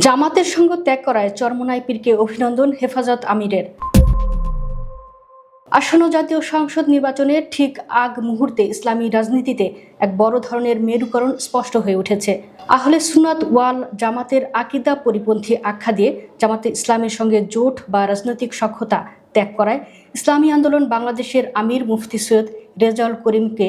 জামাতের সঙ্গ ত্যাগ করায় চরমোনাই পীরকে অভিনন্দন হেফাজত আমিরের। আসন্ন জাতীয় সংসদ নির্বাচনের ঠিক আগ মুহূর্তে ইসলামী রাজনীতিতে এক বড় ধরনের মেরুকরণ স্পষ্ট হয়ে উঠেছে। আহলে সুন্নাত ওয়াল জামাতের আকিদা পরিপন্থী আখ্যা দিয়ে জামাতে ইসলামের সঙ্গে জোট বা রাজনৈতিক সখ্যতা ত্যাগ করায় ইসলামী আন্দোলন বাংলাদেশের আমির মুফতি সৈয়দ রেজাউল করিমকে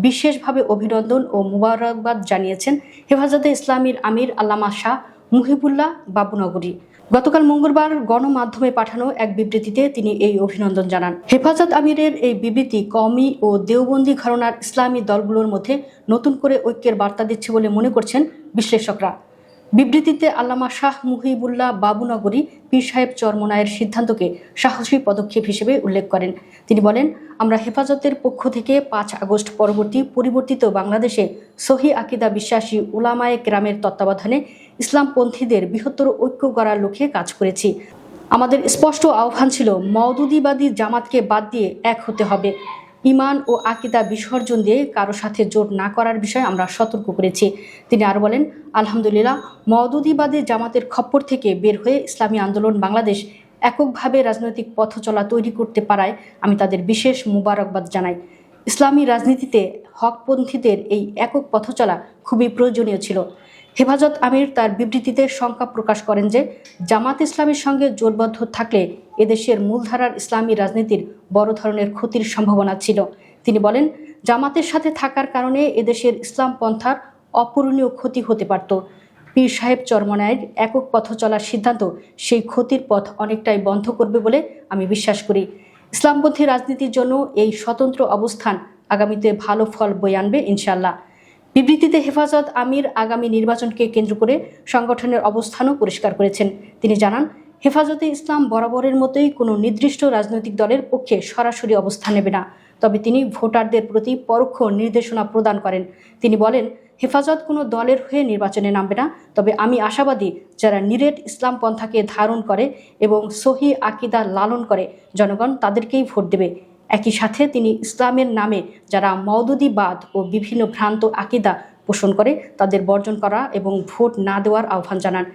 বিশেষভাবে অভিনন্দন ও মুবারকবাদ জানিয়েছেন হেফাজতে ইসলামীর আমির আল্লামা শাহ মুহিবুল্লাহ বাবুনগরী। গতকাল মঙ্গলবার গণমাধ্যমে পাঠানো এক বিবৃতিতে তিনি এই অভিনন্দন জানান। হেফাজত আমিরের এই বিবৃতি কওমি ও দেওবন্দি ঘরানার ইসলামী দলগুলোর মধ্যে নতুন করে ঐক্যের বার্তা দিচ্ছে বলে মনে করছেন বিশ্লেষকরা। বিবৃতিতে আল্লামা শাহ মুহিবুল্লাহ বাবুনগরী পীর সাহেব চরমোনাইয়ের সিদ্ধান্তকে সাহসী পদক্ষেপ হিসেবে উল্লেখ করেন। তিনি বলেন, আমরা হেফাজতের পক্ষ থেকে 5 আগস্ট পরিবর্তিত বাংলাদেশে সহি আকিদা বিশ্বাসী উলামায়ে কেরামের তত্ত্বাবধানে ইসলামপন্থীদের বৃহত্তর ঐক্য গড়ার লক্ষ্যে কাজ করেছি। আমাদের স্পষ্ট আহ্বান ছিল মওদুদিবাদী জামাতকে বাদ দিয়ে এক হতে হবে। ইমান ও আকিদা বিসর্জন দিয়ে কারো সাথে জোট না করার বিষয়ে আমরা সতর্ক করেছি। তিনি আরও বলেন, আলহামদুলিল্লাহ, মওদুদিবাদী জামাতের খপ্পর থেকে বের হয়ে ইসলামী আন্দোলন বাংলাদেশ এককভাবে রাজনৈতিক পথ চলা তৈরি করতে পারায় আমি তাদের বিশেষ মুবারকবাদ জানাই। ইসলামী রাজনীতিতে হকপন্থীদের এই একক পথ চলা খুবই প্রয়োজনীয় ছিল। হেফাজত আমির তার বিবৃতিতে শঙ্কা প্রকাশ করেন যে জামাত ইসলামের সঙ্গে জোটবদ্ধ থাকলে এদেশের মূলধারার ইসলামী রাজনীতির বড় ধরনের ক্ষতির সম্ভাবনা ছিল। তিনি বলেন, জামাতের সাথে থাকার কারণে এদেশের ইসলাম পন্থার অপূরণীয় ক্ষতি হতে পারত। পীর সাহেব চরমোনাইয়ের একক পথ চলার সিদ্ধান্ত সেই ক্ষতির পথ অনেকটাই বন্ধ করবে বলে আমি বিশ্বাস করি। ইসলামপন্থী রাজনীতির জন্য এই স্বতন্ত্র অবস্থান আগামীতে ভালো ফল বয়ে আনবে ইনশাআল্লাহ। বিবৃতিতে হেফাজত আমির আগামী নির্বাচনকে কেন্দ্র করে সংগঠনের অবস্থানও পরিষ্কার করেছেন। তিনি জানান, হেফাজতে ইসলাম বরাবরের মতোই কোনো নির্দিষ্ট রাজনৈতিক দলের পক্ষে সরাসরি অবস্থান নেবে না, তবে তিনি ভোটারদের প্রতি পরোক্ষ নির্দেশনা প্রদান করেন। তিনি বলেন, হেফাজত কোনো দলের হয়ে নির্বাচনে নামবে না, তবে আমি আশাবাদী যারা নিরেট ইসলাম পন্থাকে ধারণ করে এবং সহি আকিদা লালন করে জনগণ তাদেরকেই ভোট দেবে। একই সাথে তিনি ইসলামের নামে যারা মওদুদিবাদ ও বিভিন্ন ভ্রান্ত আকিদা পোষণ করে তাদের বর্জন করা এবং ভোট না দেওয়ার আহ্বান জানান।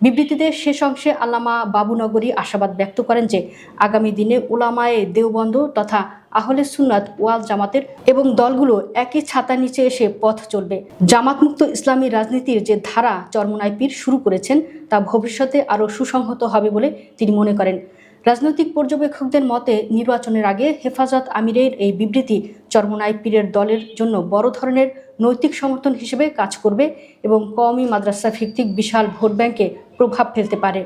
বিবৃতিতে শেষ অংশে আল্লামা বাবুনগরী আশাবাদ ব্যক্ত করেন যে আগামী দিনে উলামায়ে দেওবন্দ তথা আহলে সুন্নাত ওয়াল জামাতের এবং দলগুলো একই ছাতার নিচে এসে পথ চলবে। জামাতমুক্ত ইসলামী রাজনীতির যে ধারা চরমোনাই পীর শুরু করেছেন তা ভবিষ্যতে আরও সুসংহত হবে বলে তিনি মনে করেন। রাজনৈতিক পর্যবেক্ষকদের মতে নির্বাচনের আগে হেফাজত আমিরের এই বিবৃতি চরমোনাই পীরের দলের জন্য বড় ধরনের নৈতিক সমর্থন হিসেবে কাজ করবে এবং কওমি মাদ্রাসা ভিত্তিক বিশাল ভোট ব্যাংকে প্রভাব ফেলতে পারে।